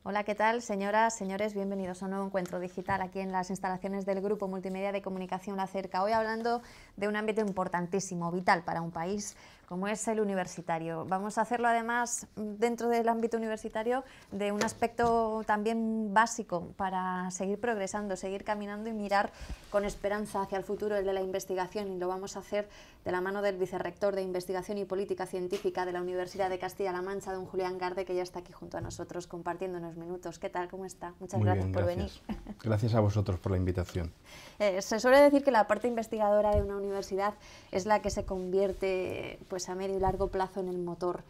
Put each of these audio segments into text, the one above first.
Hola, ¿qué tal, señoras, señores? Bienvenidos a un nuevo encuentro digital aquí en las instalaciones del Grupo Multimedia de Comunicación La Cerca. Hoy hablando de un ámbito importantísimo, vital para un país como es el universitario. Vamos a hacerlo además dentro del ámbito universitario de un aspecto también básico para seguir progresando, seguir caminando y mirar con esperanza hacia el futuro, el de la investigación, y lo vamos a hacer de la mano del vicerrector de Investigación y Política Científica de la Universidad de Castilla-La Mancha, don Julián Garde, que ya está aquí junto a nosotros compartiendo unos minutos. ¿Qué tal? ¿Cómo está? Muchas gracias por venir. Gracias a vosotros por la invitación. Se suele decir que la parte investigadora de una universidad es la que se convierte pues, a medio y largo plazo en el motor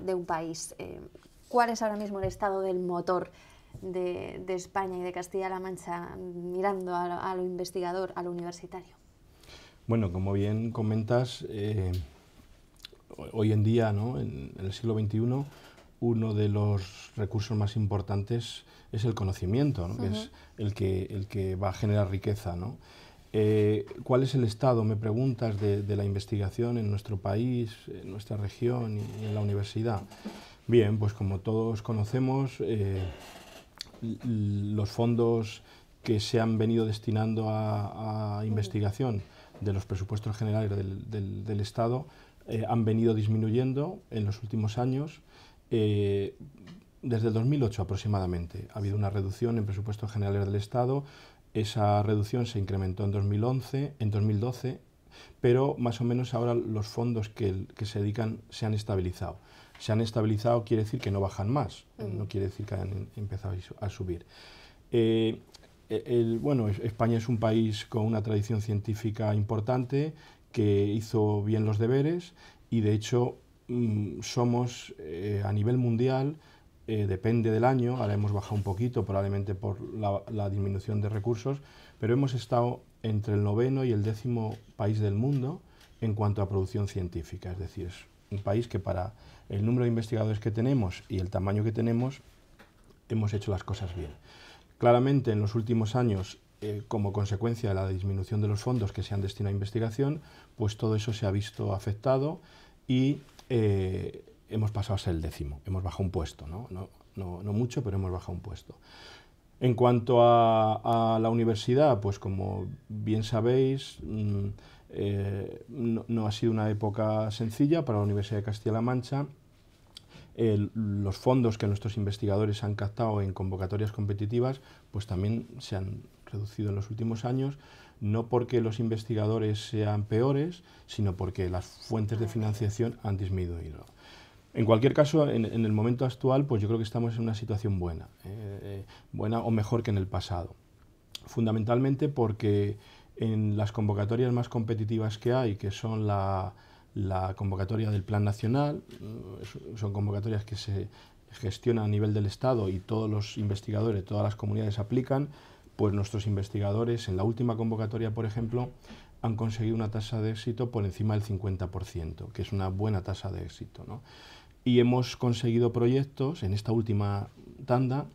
de un país. ¿Cuál es ahora mismo el estado del motor de España y de Castilla-La Mancha mirando a lo investigador, a lo universitario? Bueno, como bien comentas, hoy en día, ¿no?, en el siglo XXI, uno de los recursos más importantes es el conocimiento, ¿no?, que es el que va a generar riqueza, ¿no? ¿Cuál es el estado, me preguntas, de la investigación en nuestro país, en nuestra región y en la universidad? Bien, pues como todos conocemos, los fondos que se han venido destinando a investigación de los presupuestos generales del Estado han venido disminuyendo en los últimos años. Desde el 2008 aproximadamente ha habido una reducción en presupuestos generales del Estado. Esa reducción se incrementó en 2012, pero más o menos ahora los fondos que se dedican se han estabilizado. Se han estabilizado quiere decir que no bajan más, no quiere decir que hayan empezado a subir. Bueno, España es un país con una tradición científica importante, que hizo bien los deberes y de hecho somos a nivel mundial, depende del año, ahora hemos bajado un poquito probablemente por la disminución de recursos, pero hemos estado entre el 9º y el 10º país del mundo en cuanto a producción científica, es decir, es un país que para el número de investigadores que tenemos y el tamaño que tenemos hemos hecho las cosas bien. Claramente en los últimos años, como consecuencia de la disminución de los fondos que se han destinado a investigación, pues todo eso se ha visto afectado y hemos pasado a ser el 10º, hemos bajado un puesto, no mucho, pero hemos bajado un puesto. En cuanto a la universidad, pues como bien sabéis, no ha sido una época sencilla para la Universidad de Castilla-La Mancha. Los fondos que nuestros investigadores han captado en convocatorias competitivas pues también se han reducido en los últimos años, no porque los investigadores sean peores, sino porque las fuentes de financiación han disminuido. En cualquier caso, en el momento actual, pues yo creo que estamos en una situación buena, buena o mejor que en el pasado. Fundamentalmente porque en las convocatorias más competitivas que hay, que son la convocatoria del Plan Nacional, son convocatorias que se gestionan a nivel del Estado y todos los investigadores, todas las comunidades aplican, pues nuestros investigadores en la última convocatoria, por ejemplo, han conseguido una tasa de éxito por encima del 50%, que es una buena tasa de éxito, ¿no? Y hemos conseguido proyectos en esta última tanda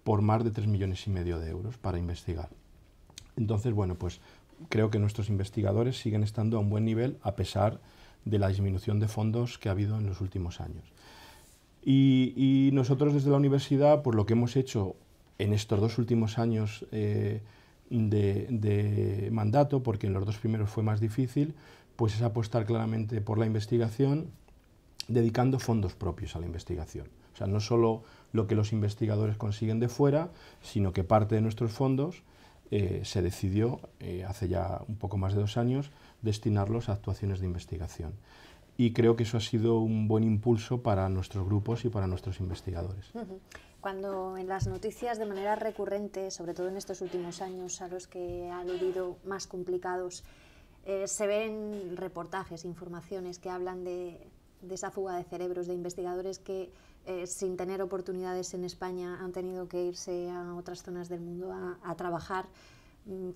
por más de 3,5 millones de euros para investigar. Entonces, bueno, pues creo que nuestros investigadores siguen estando a un buen nivel a pesar de la disminución de fondos que ha habido en los últimos años. Y nosotros desde la universidad, pues lo que hemos hecho en estos 2 últimos años de mandato, porque en los 2 primeros fue más difícil, pues es apostar claramente por la investigación, dedicando fondos propios a la investigación. O sea, no solo lo que los investigadores consiguen de fuera, sino que parte de nuestros fondos se decidió, hace ya un poco más de 2 años, destinarlos a actuaciones de investigación. Y creo que eso ha sido un buen impulso para nuestros grupos y para nuestros investigadores. Cuando en las noticias de manera recurrente, sobre todo en estos últimos años a los que ha habido más complicados, se ven reportajes, informaciones que hablan de esa fuga de cerebros, de investigadores que sin tener oportunidades en España han tenido que irse a otras zonas del mundo a trabajar.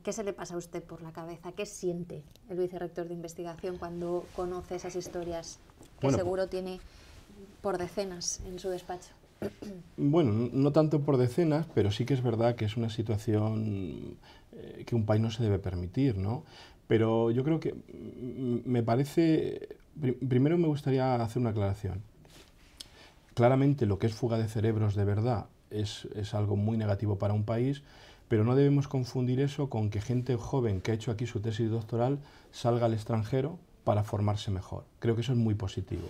¿Qué se le pasa a usted por la cabeza? ¿Qué siente el vicerrector de investigación cuando conoce esas historias que seguro tiene por decenas en su despacho? Bueno, no tanto por decenas, pero sí que es verdad que es una situación que un país no se debe permitir, ¿no? Pero yo creo que me parece... Primero me gustaría hacer una aclaración. Claramente lo que es fuga de cerebros de verdad es algo muy negativo para un país, pero no debemos confundir eso con que gente joven que ha hecho aquí su tesis doctoral salga al extranjero para formarse mejor. Creo que eso es muy positivo,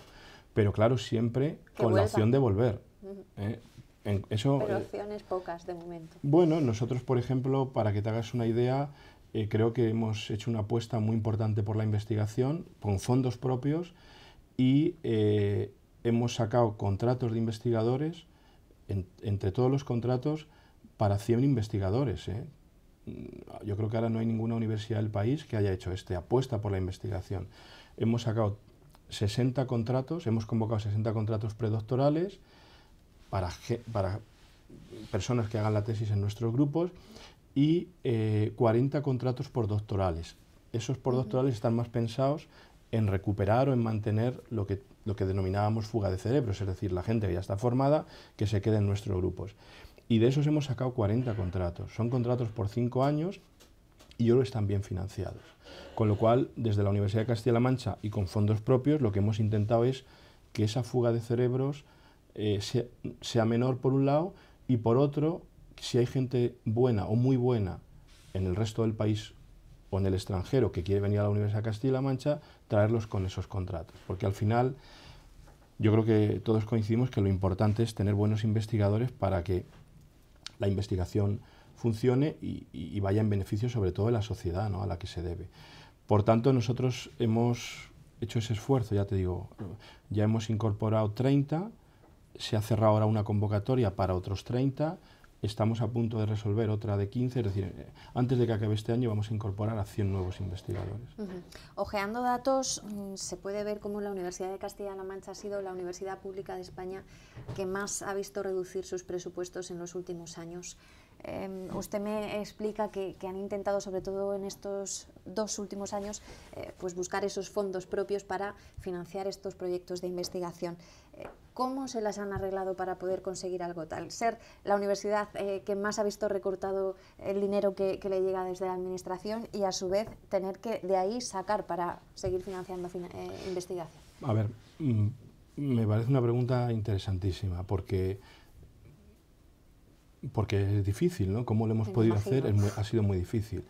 pero claro, siempre con la opción de volver. Pero opciones pocas de momento. Bueno, nosotros, por ejemplo, para que te hagas una idea, creo que hemos hecho una apuesta muy importante por la investigación con fondos propios y hemos sacado contratos de investigadores, entre todos los contratos, para 100 investigadores. Yo creo que ahora no hay ninguna universidad del país que haya hecho apuesta por la investigación. Hemos sacado 60 contratos, hemos convocado 60 contratos predoctorales para personas que hagan la tesis en nuestros grupos y 40 contratos postdoctorales. Esos postdoctorales están más pensados en recuperar o en mantener lo que denominábamos fuga de cerebros, es decir, la gente que ya está formada que se quede en nuestros grupos. Y de esos hemos sacado 40 contratos. Son contratos por 5 años y ahora están bien financiados. Con lo cual, desde la Universidad de Castilla-La Mancha y con fondos propios, lo que hemos intentado es que esa fuga de cerebros sea menor por un lado y por otro, si hay gente buena o muy buena en el resto del país o en el extranjero que quiere venir a la Universidad de Castilla-La Mancha, traerlos con esos contratos. Porque al final, yo creo que todos coincidimos que lo importante es tener buenos investigadores para que la investigación funcione y vaya en beneficio sobre todo de la sociedad, ¿no?, a la que se debe. Por tanto, nosotros hemos hecho ese esfuerzo, ya te digo, ya hemos incorporado 30, se ha cerrado ahora una convocatoria para otros 30, estamos a punto de resolver otra de 15, es decir, antes de que acabe este año vamos a incorporar a 100 nuevos investigadores. Ojeando datos, se puede ver cómo la Universidad de Castilla-La Mancha ha sido la universidad pública de España que más ha visto reducir sus presupuestos en los últimos años. Usted me explica que han intentado, sobre todo en estos 2 últimos años, pues buscar esos fondos propios para financiar estos proyectos de investigación. ¿Cómo se las han arreglado para poder conseguir algo tal? Ser la universidad que más ha visto recortado el dinero que le llega desde la administración y a su vez tener que de ahí sacar para seguir financiando investigación. A ver, me parece una pregunta interesantísima porque es difícil, ¿no? ¿Cómo lo hemos podido hacer? Ha sido muy difícil.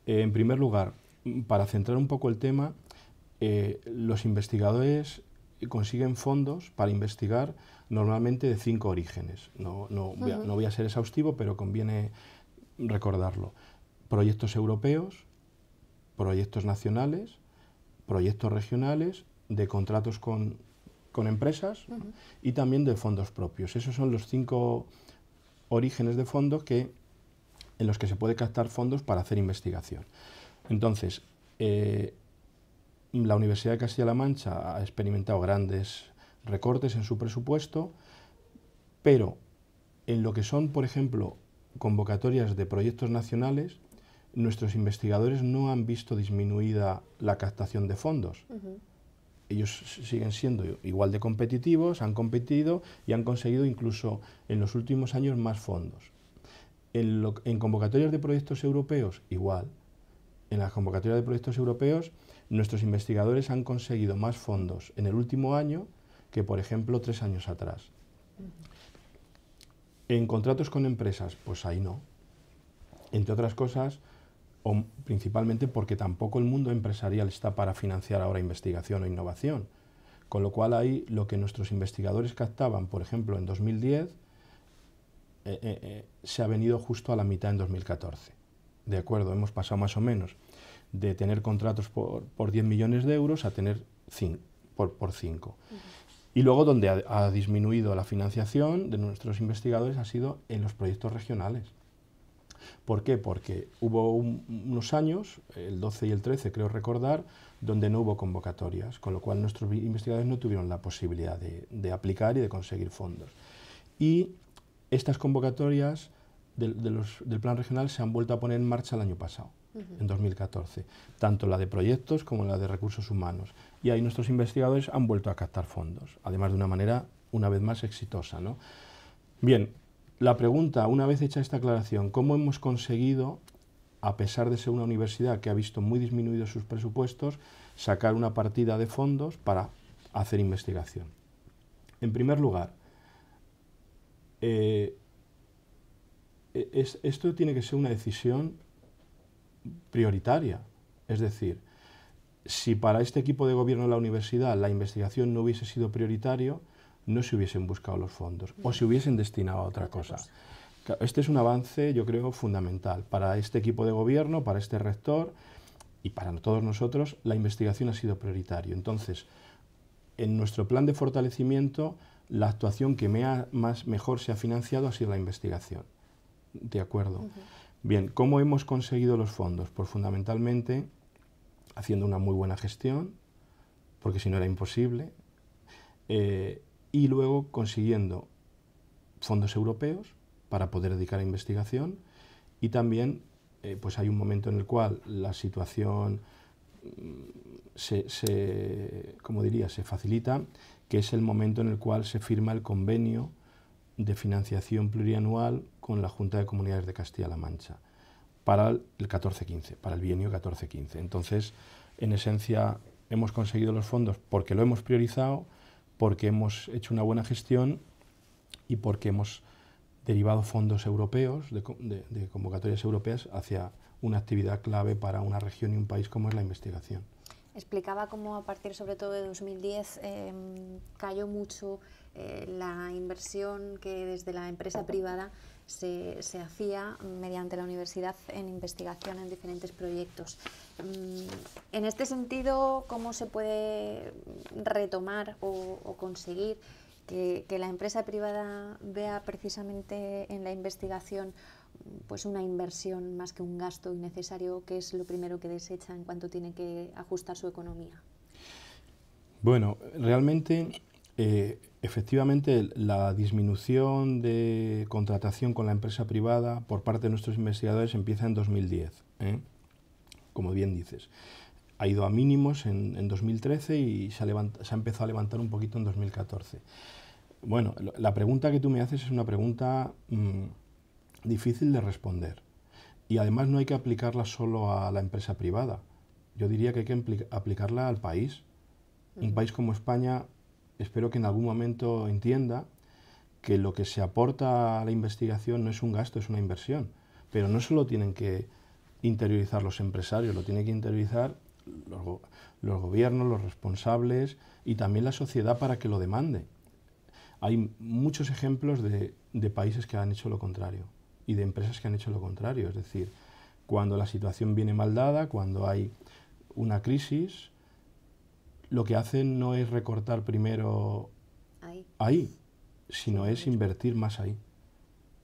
En primer lugar, para centrar un poco el tema, los investigadores consiguen fondos para investigar normalmente de 5 orígenes. No voy a ser exhaustivo, pero conviene recordarlo. Proyectos europeos, proyectos nacionales, proyectos regionales, de contratos con empresas y también de fondos propios. Esos son los 5 orígenes de fondos en los que se puede captar fondos para hacer investigación. Entonces, la Universidad de Castilla-La Mancha ha experimentado grandes recortes en su presupuesto, pero en lo que son, por ejemplo, convocatorias de proyectos nacionales, nuestros investigadores no han visto disminuida la captación de fondos. Ellos siguen siendo igual de competitivos, han competido y han conseguido incluso en los últimos años más fondos. En convocatorias de proyectos europeos, igual. En las convocatorias de proyectos europeos, nuestros investigadores han conseguido más fondos en el último año que, por ejemplo, 3 años atrás. En contratos con empresas, pues ahí no. Entre otras cosas, o principalmente porque tampoco el mundo empresarial está para financiar ahora investigación o innovación. Con lo cual ahí lo que nuestros investigadores captaban, por ejemplo, en 2010, se ha venido justo a la mitad en 2014. De acuerdo, hemos pasado más o menos de tener contratos por 10 millones de euros a tener por 5. Y luego donde ha disminuido la financiación de nuestros investigadores ha sido en los proyectos regionales. ¿Por qué? Porque hubo unos años, el 12 y el 13 creo recordar, donde no hubo convocatorias, con lo cual nuestros investigadores no tuvieron la posibilidad de aplicar y de conseguir fondos. Y estas convocatorias del plan regional se han vuelto a poner en marcha el año pasado, en 2014, tanto la de proyectos como la de recursos humanos. Y ahí nuestros investigadores han vuelto a captar fondos, además de una manera, una vez más, exitosa, ¿no? Bien, la pregunta, una vez hecha esta aclaración, ¿cómo hemos conseguido, a pesar de ser una universidad que ha visto muy disminuidos sus presupuestos, sacar una partida de fondos para hacer investigación? En primer lugar, esto tiene que ser una decisión prioritaria. Es decir, si para este equipo de gobierno de la universidad la investigación no hubiese sido prioritario, no se hubiesen buscado los fondos o se hubiesen destinado a otra cosa. Este es un avance, yo creo, fundamental. Para este equipo de gobierno, para este rector y para todos nosotros, la investigación ha sido prioritaria. Entonces, en nuestro plan de fortalecimiento, la actuación que mejor se ha financiado ha sido la investigación. ¿De acuerdo? Bien, ¿cómo hemos conseguido los fondos? Pues fundamentalmente haciendo una muy buena gestión, porque si no era imposible, y luego consiguiendo fondos europeos para poder dedicar a investigación, y también pues hay un momento en el cual la situación como diría, se facilita, que es el momento en el cual se firma el convenio de financiación plurianual con la Junta de Comunidades de Castilla-La Mancha para el 14-15, para el bienio 14-15. Entonces, en esencia, hemos conseguido los fondos porque lo hemos priorizado, porque hemos hecho una buena gestión y porque hemos derivado fondos europeos, de convocatorias europeas, hacia una actividad clave para una región y un país como es la investigación. Explicaba cómo a partir sobre todo de 2010 cayó mucho la inversión que desde la empresa privada se hacía mediante la universidad en investigación en diferentes proyectos. En este sentido, ¿cómo se puede retomar o conseguir que la empresa privada vea precisamente en la investigación pues una inversión más que un gasto innecesario, que es lo primero que desecha en cuanto tiene que ajustar su economía? Bueno, realmente, efectivamente, la disminución de contratación con la empresa privada por parte de nuestros investigadores empieza en 2010, como bien dices. Ha ido a mínimos en 2013 y se ha empezado a levantar un poquito en 2014. Bueno, la pregunta que tú me haces es una pregunta difícil de responder. Y además no hay que aplicarla solo a la empresa privada. Yo diría que hay que aplicarla al país. Un país como España, espero que en algún momento entienda que lo que se aporta a la investigación no es un gasto, es una inversión. Pero no solo tienen que interiorizar los empresarios, lo tienen que interiorizar los gobiernos, los responsables y también la sociedad para que lo demande. Hay muchos ejemplos de países que han hecho lo contrario y de empresas que han hecho lo contrario. Es decir, cuando la situación viene mal dada, cuando hay una crisis, lo que hacen no es recortar primero ahí, sino es invertir más ahí.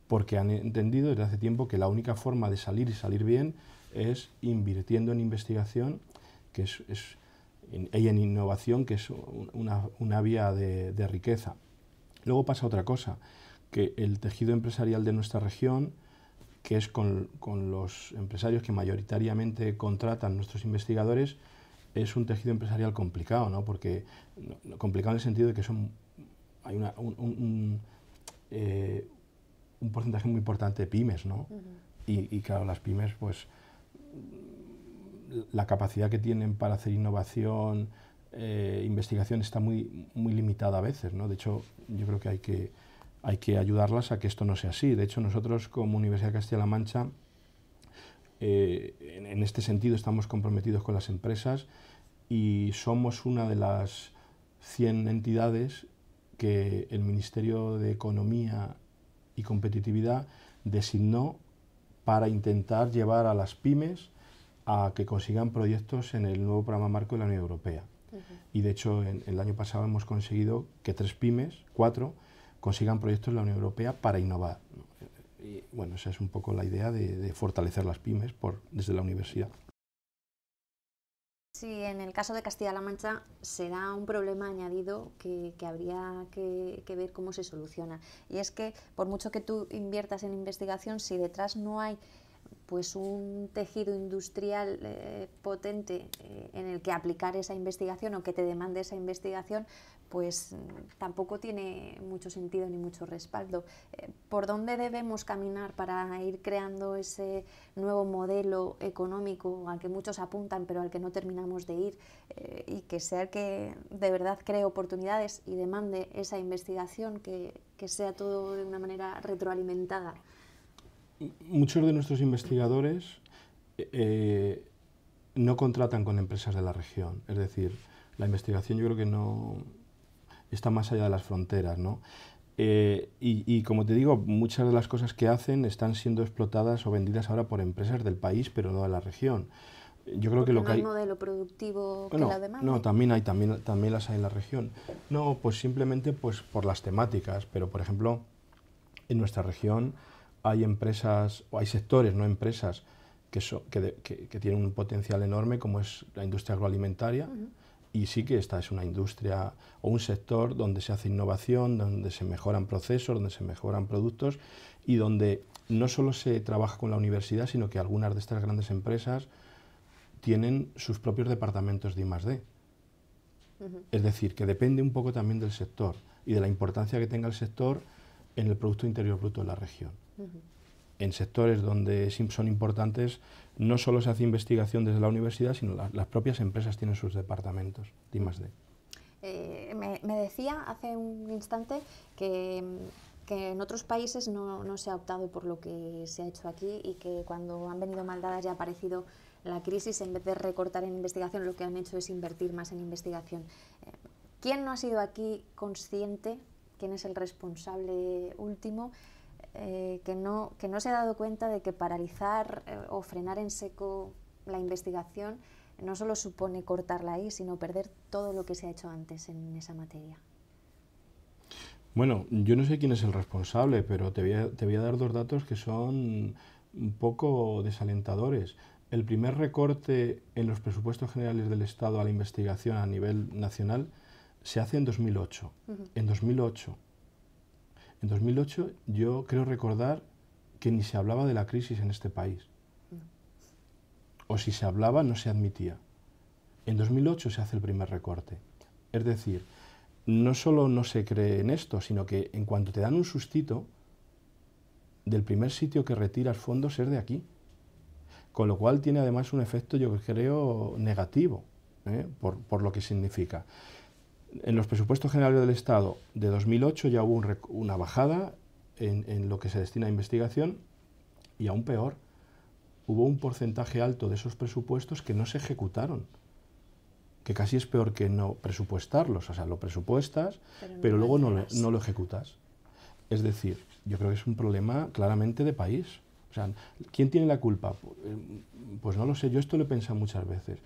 Porque han entendido desde hace tiempo que la única forma de salir y salir bien es invirtiendo en investigación y en innovación, que es una vía de riqueza. Luego pasa otra cosa, que el tejido empresarial de nuestra región, que es con los empresarios que mayoritariamente contratan nuestros investigadores, es un tejido empresarial complicado, ¿no? Porque complicado en el sentido de que hay un porcentaje muy importante de pymes, ¿no? Y claro, las pymes, pues la capacidad que tienen para hacer innovación, investigación está muy limitada a veces, ¿no? De hecho, yo creo que hay que ayudarlas a que esto no sea así. De hecho, nosotros como Universidad de Castilla-La Mancha, en este sentido estamos comprometidos con las empresas y somos una de las 100 entidades que el Ministerio de Economía y Competitividad designó para intentar llevar a las pymes a que consigan proyectos en el nuevo programa marco de la Unión Europea. Y de hecho, el año pasado hemos conseguido que 4 consigan proyectos en la Unión Europea para innovar. Y bueno, esa es un poco la idea de fortalecer las pymes desde la universidad. Sí, en el caso de Castilla-La Mancha será un problema añadido que habría que ver cómo se soluciona. Y es que por mucho que tú inviertas en investigación, si detrás no hay pues un tejido industrial potente en el que aplicar esa investigación o que te demande esa investigación, pues tampoco tiene mucho sentido ni mucho respaldo. ¿Por dónde debemos caminar para ir creando ese nuevo modelo económico al que muchos apuntan pero al que no terminamos de ir y que sea el que de verdad cree oportunidades y demande esa investigación, que sea todo de una manera retroalimentada? muchos de nuestros investigadores no contratan con empresas de la región. Es decir, la investigación yo creo que no está más allá de las fronteras, ¿no? Y como te digo, muchas de las cosas que hacen están siendo explotadas o vendidas ahora por empresas del país, pero no de la región. Yo creo que lo no que hay hay... modelo productivo que No, la demande. no, también las hay en la región. No, pues simplemente pues por las temáticas, pero por ejemplo, en nuestra región hay empresas, o hay sectores, no empresas, que tienen un potencial enorme, como es la industria agroalimentaria, y sí que esta es una industria o un sector donde se hace innovación, donde se mejoran procesos, donde se mejoran productos, y donde no solo se trabaja con la universidad, sino que algunas de estas grandes empresas tienen sus propios departamentos de I+D. Es decir, que depende un poco también del sector y de la importancia que tenga el sector en el Producto Interior Bruto de la región. En sectores donde son importantes, no solo se hace investigación desde la universidad, sino las propias empresas tienen sus departamentos de I+D. Me decía hace un instante que en otros países no se ha optado por lo que se ha hecho aquí y que cuando han venido mal dadas y ha aparecido la crisis, en vez de recortar en investigación, lo que han hecho es invertir más en investigación. ¿Quién no ha sido aquí consciente? ¿Quién es el responsable último? Que no se ha dado cuenta de que paralizar o frenar en seco la investigación no solo supone cortarla ahí, sino perder todo lo que se ha hecho antes en esa materia. Bueno, yo no sé quién es el responsable, pero te voy a dar dos datos que son un poco desalentadores. El primer recorte en los presupuestos generales del Estado a la investigación a nivel nacional se hace en 2008. En 2008. En 2008 yo creo recordar que ni se hablaba de la crisis en este país. O si se hablaba, no se admitía. En 2008 se hace el primer recorte. Es decir, no solo no se cree en esto, sino que en cuanto te dan un sustito, del primer sitio que retiras fondos es de aquí. Con lo cual tiene además un efecto, yo creo, negativo, por lo que significa. En los presupuestos generales del Estado de 2008 ya hubo una bajada en lo que se destina a investigación y aún peor, hubo un porcentaje alto de esos presupuestos que no se ejecutaron, que casi es peor que no presupuestarlos, o sea, lo presupuestas, pero luego no lo ejecutas. Es decir, yo creo que es un problema claramente de país. O sea, ¿quién tiene la culpa? Pues no lo sé, yo esto lo he pensado muchas veces.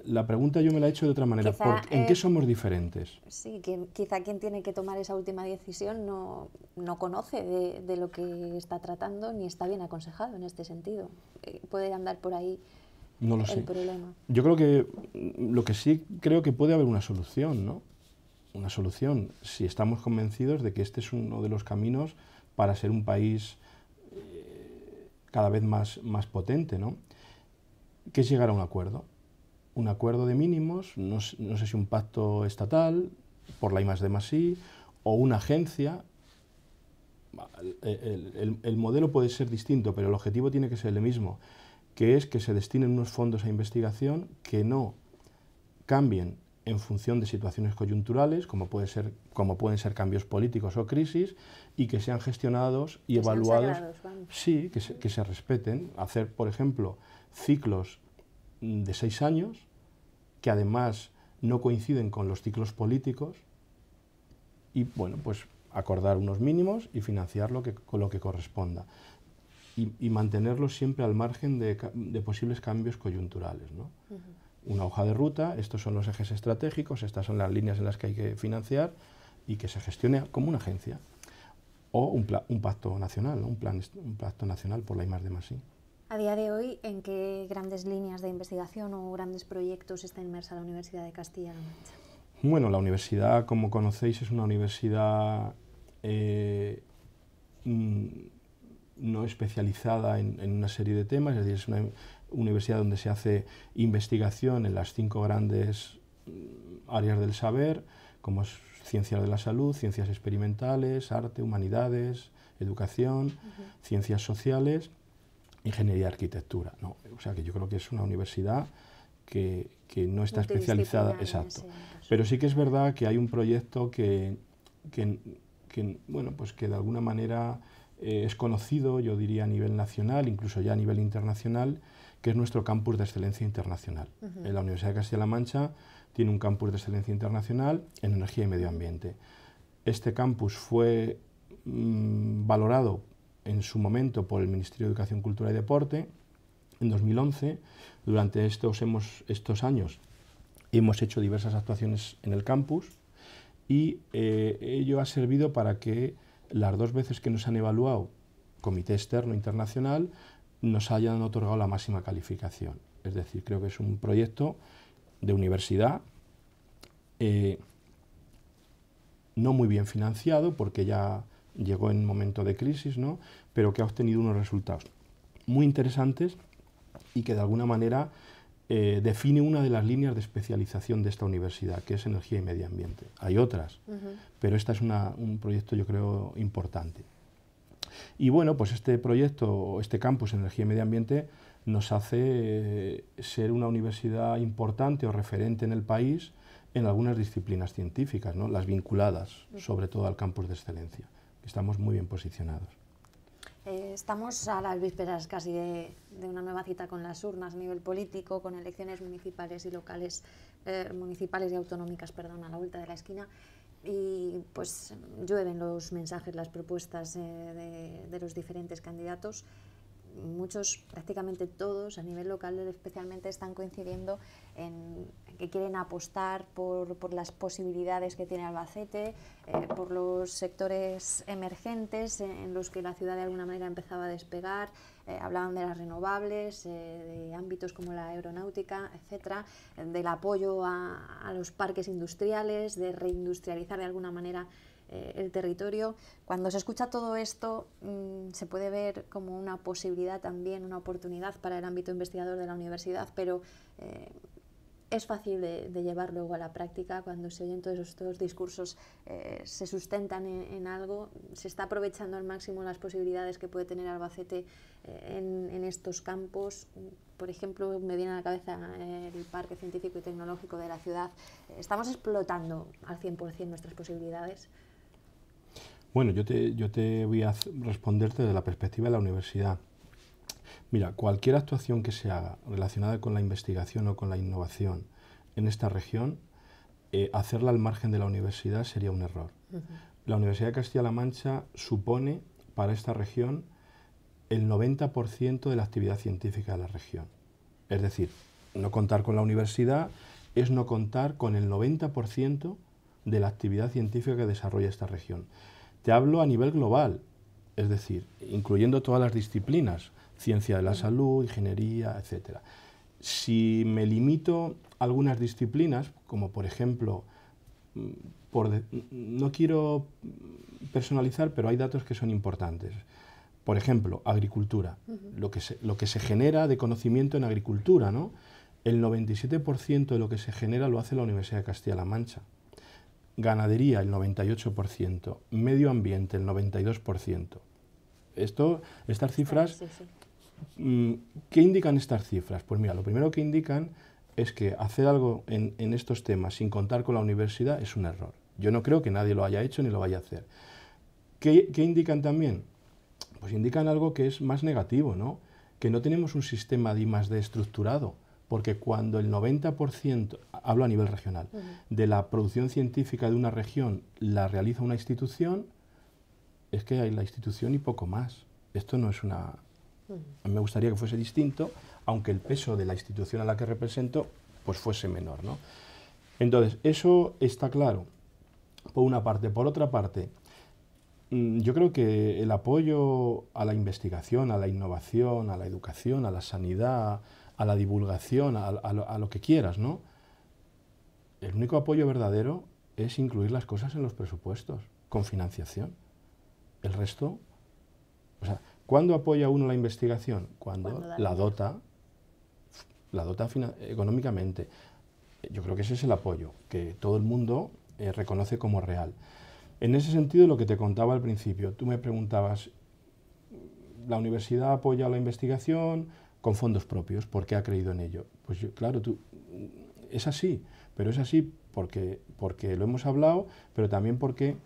La pregunta yo me la he hecho de otra manera. ¿En qué somos diferentes? Sí, quizá quien tiene que tomar esa última decisión no conoce de lo que está tratando ni está bien aconsejado en este sentido. Puede andar por ahí no lo sé. El problema. Yo creo que lo que sí creo que puede haber una solución, ¿no? Una solución, si estamos convencidos de que este es uno de los caminos para ser un país cada vez más potente, ¿no? Que es llegar a un acuerdo de mínimos, no sé si un pacto estatal por la I+D+I o una agencia. El modelo puede ser distinto, pero el objetivo tiene que ser el mismo, que es que se destinen unos fondos a investigación que no cambien en función de situaciones coyunturales, como pueden ser cambios políticos o crisis, y que sean gestionados y evaluados. Sí, que se respeten. Hacer, por ejemplo, ciclos de 6 años, que además no coinciden con los ciclos políticos, y bueno, pues acordar unos mínimos y financiar con lo que corresponda. Y mantenerlos siempre al margen de posibles cambios coyunturales, ¿no? Una hoja de ruta, estos son los ejes estratégicos, estas son las líneas en las que hay que financiar y que se gestione como una agencia. O un pacto nacional, ¿no? un pacto nacional por la I+D+I. A día de hoy, ¿en qué grandes líneas de investigación o grandes proyectos está inmersa la Universidad de Castilla-La Mancha? Bueno, la universidad, como conocéis, es una universidad no especializada en una serie de temas, es decir, es una universidad donde se hace investigación en las 5 grandes áreas del saber, como es ciencias de la salud, ciencias experimentales, arte, humanidades, educación, ciencias sociales, ingeniería y arquitectura, ¿no? O sea que yo creo que es una universidad que no está especializada, exacto. Pero sí que es verdad que hay un proyecto que bueno, pues que de alguna manera es conocido, yo diría a nivel nacional, incluso ya a nivel internacional, que es nuestro campus de excelencia internacional. La Universidad de Castilla-La Mancha tiene un campus de excelencia internacional en energía y medio ambiente. Este campus fue valorado en su momento por el Ministerio de Educación, Cultura y Deporte en 2011. Durante estos años hemos hecho diversas actuaciones en el campus y ello ha servido para que las 2 veces que nos han evaluado, comité externo internacional, nos hayan otorgado la máxima calificación. Es decir, creo que es un proyecto de universidad no muy bien financiado, porque ya llegó en momento de crisis, ¿no?, pero que ha obtenido unos resultados muy interesantes y que de alguna manera define una de las líneas de especialización de esta universidad, que es energía y medio ambiente. Hay otras, pero este es un proyecto, yo creo, importante. Y bueno, pues este proyecto, este campus en energía y medio ambiente, nos hace ser una universidad importante o referente en el país en algunas disciplinas científicas, ¿no?, las vinculadas sobre todo al campus de excelencia. Estamos muy bien posicionados. Estamos a las vísperas casi de una nueva cita con las urnas a nivel político, con elecciones municipales y locales, municipales y autonómicas, perdón, a la vuelta de la esquina. Y pues llueven los mensajes, las propuestas de los diferentes candidatos. Muchos, prácticamente todos, a nivel local especialmente, están coincidiendo en que quieren apostar por las posibilidades que tiene Albacete, por los sectores emergentes en los que la ciudad de alguna manera empezaba a despegar. Hablaban de las renovables, de ámbitos como la aeronáutica, etcétera, del apoyo a los parques industriales, de reindustrializar de alguna manera el territorio. Cuando se escucha todo esto, se puede ver como una posibilidad también, una oportunidad para el ámbito investigador de la universidad, pero es fácil de llevar luego a la práctica. Cuando se oyen todos estos discursos, se sustentan en algo, se está aprovechando al máximo las posibilidades que puede tener Albacete en estos campos. Por ejemplo, me viene a la cabeza el Parque Científico y Tecnológico de la ciudad. ¿Estamos explotando al 100% nuestras posibilidades? Bueno, yo te voy a responderte desde la perspectiva de la universidad. Mira, cualquier actuación que se haga relacionada con la investigación o con la innovación en esta región, hacerla al margen de la universidad sería un error. La Universidad de Castilla-La Mancha supone para esta región el 90% de la actividad científica de la región. Es decir, no contar con la universidad es no contar con el 90% de la actividad científica que desarrolla esta región. Te hablo a nivel global, es decir, incluyendo todas las disciplinas, ciencia de la salud, ingeniería, etc. Si me limito a algunas disciplinas, como por ejemplo, no quiero personalizar, pero hay datos que son importantes. Por ejemplo, agricultura, lo que se genera de conocimiento en agricultura, ¿no? El 97% de lo que se genera lo hace la Universidad de Castilla-La Mancha. Ganadería, el 98%, medio ambiente, el 92%. Estas cifras, ¿qué indican estas cifras? Pues mira, lo primero que indican es que hacer algo en estos temas sin contar con la universidad es un error. Yo no creo que nadie lo haya hecho ni lo vaya a hacer. ¿Qué indican también? Pues indican algo que es más negativo, ¿no? Que no tenemos un sistema de I+D estructurado, porque cuando el 90%, hablo a nivel regional, de la producción científica de una región la realiza una institución, es que hay la institución y poco más. Esto no es una... A mí me gustaría que fuese distinto, aunque el peso de la institución a la que represento pues fuese menor, ¿no? Entonces, eso está claro, por una parte. Por otra parte, yo creo que el apoyo a la investigación, a la innovación, a la educación, a la sanidad, a la divulgación, a lo que quieras, ¿no? El único apoyo verdadero es incluir las cosas en los presupuestos, con financiación. El resto, o sea, ¿cuándo apoya uno la investigación? Cuando la dota económicamente. Yo creo que ese es el apoyo, que todo el mundo reconoce como real. En ese sentido, lo que te contaba al principio, tú me preguntabas, ¿la universidad apoya la investigación con fondos propios? ¿Por qué ha creído en ello? Pues claro, es así, pero es así porque lo hemos hablado, pero también porque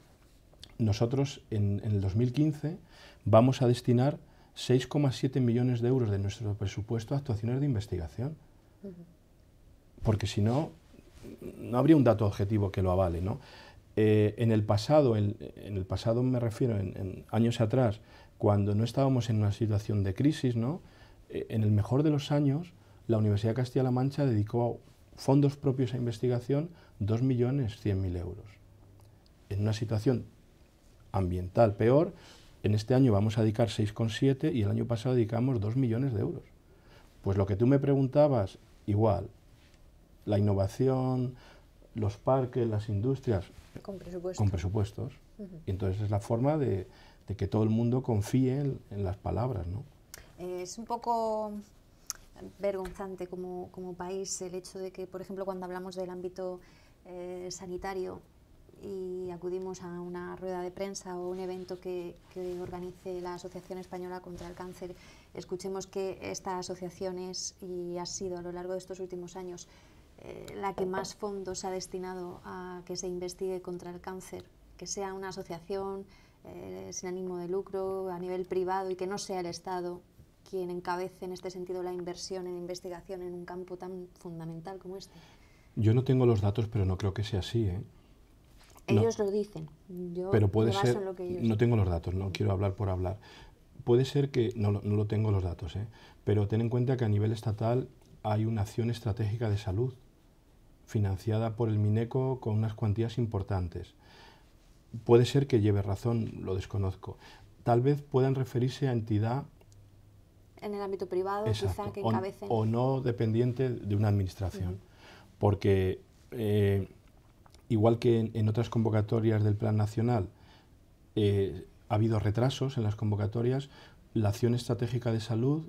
nosotros en el 2015 vamos a destinar 6,7 millones de euros de nuestro presupuesto a actuaciones de investigación. Porque si no, no habría un dato objetivo que lo avale, ¿no? En el pasado me refiero, en años atrás, cuando no estábamos en una situación de crisis, ¿no? En el mejor de los años, la Universidad de Castilla-La Mancha dedicó fondos propios a investigación 2.100.000 euros. En una situación ambiental peor, en este año vamos a dedicar 6,7 y el año pasado dedicamos 2 millones de euros. Pues lo que tú me preguntabas, igual, la innovación, los parques, las industrias, con presupuestos. Y entonces es la forma de que todo el mundo confíe en las palabras, ¿no? Es un poco vergonzante como país el hecho de que, por ejemplo, cuando hablamos del ámbito sanitario y acudimos a una rueda de prensa o un evento que organice la Asociación Española contra el Cáncer, escuchemos que esta asociación es y ha sido a lo largo de estos últimos años la que más fondos ha destinado a que se investigue contra el cáncer, que sea una asociación sin ánimo de lucro, a nivel privado, y que no sea el Estado quien encabece en este sentido la inversión en investigación en un campo tan fundamental como este. Yo no tengo los datos, pero no creo que sea así, ¿eh? Ellos lo dicen. Yo pero puede me baso ser, en lo que ellos no tengo los datos, no quiero hablar por hablar. Puede ser que, no lo tengo los datos, pero ten en cuenta que a nivel estatal hay una acción estratégica de salud financiada por el Mineco con unas cuantías importantes. Puede ser que lleve razón, lo desconozco. Tal vez puedan referirse a entidad en el ámbito privado, exacto, quizá que encabecen. O no dependiente de una administración. Porque igual que en otras convocatorias del Plan Nacional ha habido retrasos en las convocatorias, la acción estratégica de salud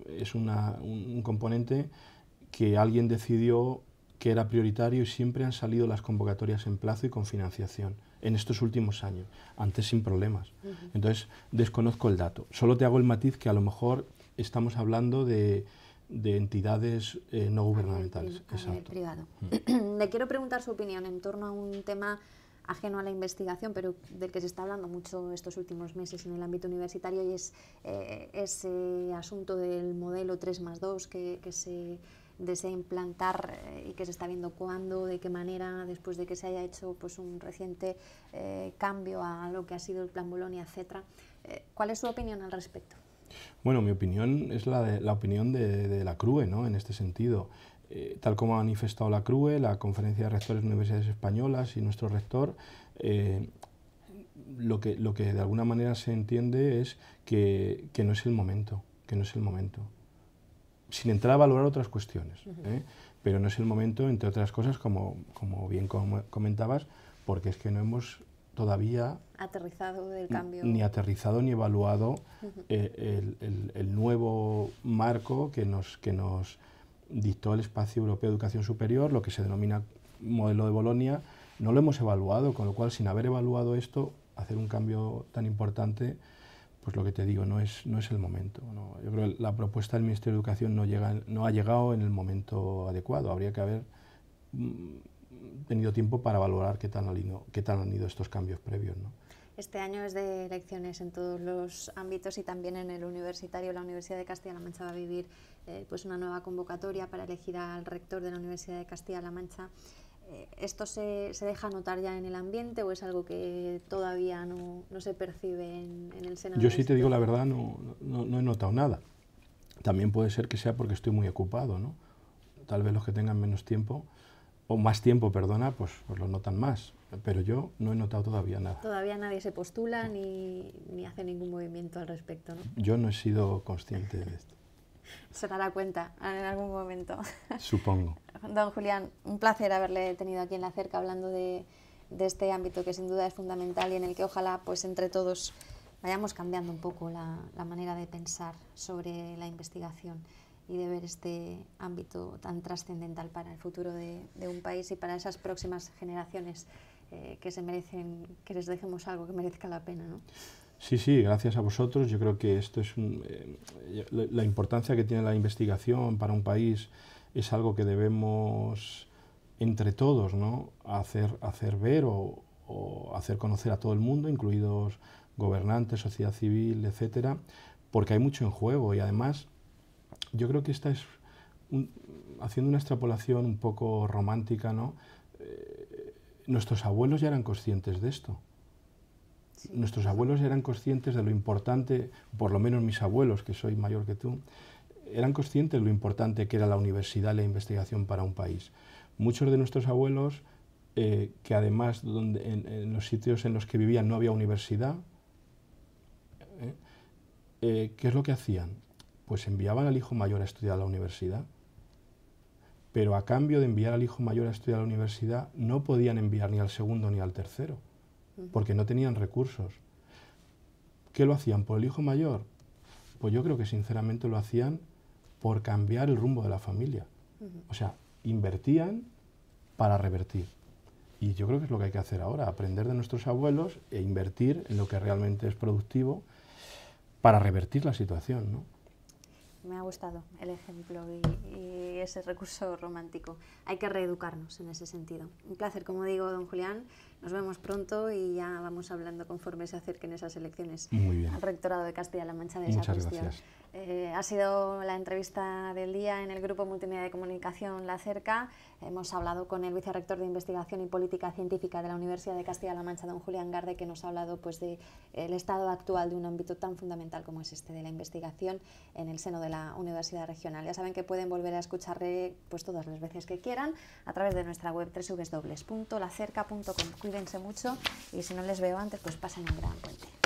es un componente que alguien decidió que era prioritario y siempre han salido las convocatorias en plazo y con financiación en estos últimos años, antes sin problemas. Entonces, desconozco el dato. Solo te hago el matiz que a lo mejor estamos hablando de entidades no gubernamentales. A nivel privado. Le quiero preguntar su opinión en torno a un tema ajeno a la investigación, pero del que se está hablando mucho estos últimos meses en el ámbito universitario, y es ese asunto del modelo 3+2 que se desea implantar y que se está viendo cuándo, de qué manera, después de que se haya hecho pues un reciente cambio a lo que ha sido el Plan Bolonia, etc. ¿Cuál es su opinión al respecto? Bueno, mi opinión es la opinión de la CRUE, ¿no? En este sentido. Tal como ha manifestado la CRUE, la Conferencia de Rectores de Universidades Españolas y nuestro rector, lo que de alguna manera se entiende es que no es el momento, sin entrar a valorar otras cuestiones, pero no es el momento, entre otras cosas, como bien comentabas, porque es que no hemos todavía aterrizado del cambio, ni aterrizado ni evaluado el nuevo marco que nos dictó el Espacio Europeo de Educación Superior, lo que se denomina modelo de Bolonia. No lo hemos evaluado, con lo cual, sin haber evaluado esto, hacer un cambio tan importante, pues lo que te digo, no es el momento, ¿no? Yo creo que la propuesta del Ministerio de Educación no ha llegado en el momento adecuado. Habría que haber tenido tiempo para valorar qué tal han ido estos cambios previos, ¿no? Este año es de elecciones en todos los ámbitos y también en el universitario. La Universidad de Castilla-La Mancha va a vivir pues una nueva convocatoria para elegir al rector de la Universidad de Castilla-La Mancha. ¿Esto se deja notar ya en el ambiente o es algo que todavía no se percibe en el seno? Yo sí te digo la verdad, no he notado nada. También puede ser que sea porque estoy muy ocupado, ¿no? Tal vez los que tengan menos tiempo, o más tiempo, perdona, pues lo notan más. Pero yo no he notado todavía nada. Todavía nadie se postula ni hace ningún movimiento al respecto, ¿no? Yo no he sido consciente de esto. Se dará cuenta en algún momento. Supongo. Don Julián, un placer haberle tenido aquí en La Cerca hablando de este ámbito que sin duda es fundamental y en el que ojalá pues entre todos vayamos cambiando un poco la manera de pensar sobre la investigación y de ver este ámbito tan trascendental para el futuro de un país y para esas próximas generaciones que se merecen, que les dejemos algo que merezca la pena, ¿no? Sí, gracias a vosotros. Yo creo que esto es la importancia que tiene la investigación para un país es algo que debemos entre todos, ¿no? hacer ver o o hacer conocer a todo el mundo, incluidos gobernantes, sociedad civil, etcétera, porque hay mucho en juego y además yo creo que esta es, haciendo una extrapolación un poco romántica, ¿no? Nuestros abuelos ya eran conscientes de esto. Sí. Nuestros abuelos eran conscientes de lo importante, por lo menos mis abuelos, que soy mayor que tú, eran conscientes de lo importante que era la universidad y la investigación para un país. Muchos de nuestros abuelos, que además en los sitios en los que vivían no había universidad, ¿qué es lo que hacían? Pues enviaban al hijo mayor a estudiar a la universidad, pero a cambio de enviar al hijo mayor a estudiar a la universidad no podían enviar ni al segundo ni al tercero, porque no tenían recursos. ¿Qué lo hacían por el hijo mayor? Pues yo creo que sinceramente lo hacían por cambiar el rumbo de la familia. O sea, invertían para revertir. Y yo creo que es lo que hay que hacer ahora, aprender de nuestros abuelos e invertir en lo que realmente es productivo para revertir la situación, ¿no? Me ha gustado el ejemplo y ese recurso romántico. Hay que reeducarnos en ese sentido. Un placer, como digo, don Julián. Nos vemos pronto y ya vamos hablando conforme se acerquen esas elecciones al Rectorado de Castilla-La Mancha de esa cuestión. Gracias. Ha sido la entrevista del día en el Grupo Multimedia de Comunicación La Cerca. Hemos hablado con el vicerrector de Investigación y Política Científica de la Universidad de Castilla-La Mancha, don Julián Garde, que nos ha hablado pues, del estado actual de un ámbito tan fundamental como es este de la investigación en el seno de la Universidad Regional. Ya saben que pueden volver a escucharle pues, todas las veces que quieran a través de nuestra web www.lacerca.com. Cuídense mucho y si no les veo antes, pues pasen un gran puente.